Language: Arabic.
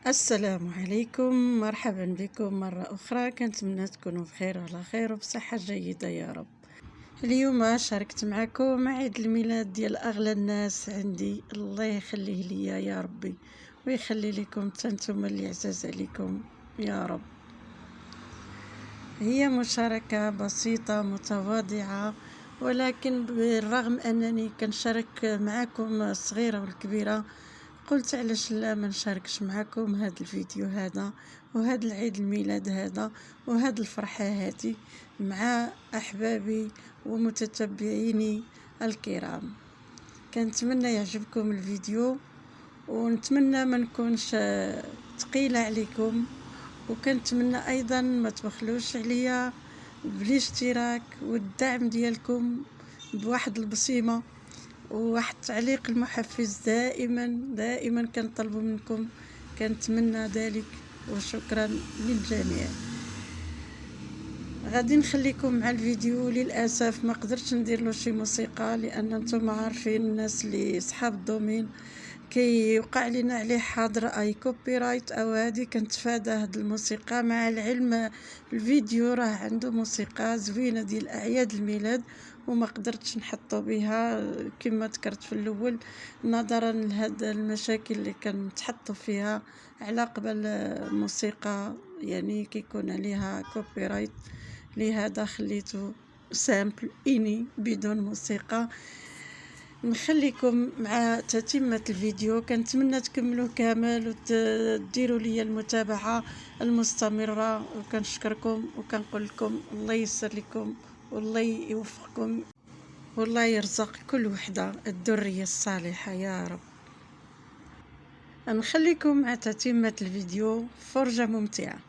السلام عليكم، مرحبا بكم مرة أخرى. كنتمنى تكونوا بخير وعلى خير وبصحة جيدة يا رب. اليوم شاركت معكم عيد الميلاد ديال أغلى الناس عندي، الله يخليه ليا يا ربي ويخلي لكم تنتم اللي عزاز عليكم يا رب. هي مشاركة بسيطة متواضعة، ولكن بالرغم أنني كنشارك معكم الصغيرة والكبيرة، قلت علاش لا ما نشاركش معكم هذا الفيديو هذا وهذا العيد الميلاد هذا وهذا الفرحة هذه مع أحبابي ومتتبعيني الكرام. كنتمنى يعجبكم الفيديو ونتمنى ما نكونش ثقيلة عليكم، وكنتمنى ايضا ما تبخلوش عليا بالاشتراك والدعم ديالكم بواحد البصيمة وواحد التعليق المحفز. دائما كنطلب منكم، كنتمنى ذلك، وشكرا للجميع. غادي نخليكم مع الفيديو. للاسف ما قدرتش ندير له شي موسيقى، لان انتم عارفين الناس اللي صحاب الدومين كيوقع لنا عليه حاضر اي كوبي رايت او هذه. كنتفادى هاد الموسيقى، مع العلم الفيديو راه عنده موسيقى زوينه ديال اعياد الميلاد وما قدرتش نحطو بها كما ذكرت في الاول، نظرا لهاد المشاكل اللي كنتحطوا فيها على قبل الموسيقى، يعني كيكون عليها كوبي رايت. لهذا خليته سامبل اني بدون موسيقى. نخليكم مع تتمة الفيديو. كنتمنى تكملوا كامل وتديروا لي المتابعة المستمرة، وكنشكركم وكنقول لكم الله ييسر لكم والله يوفقكم والله يرزق كل وحدة الذرية الصالحة يا رب. نخليكم مع تتمة الفيديو، فرجة ممتعة.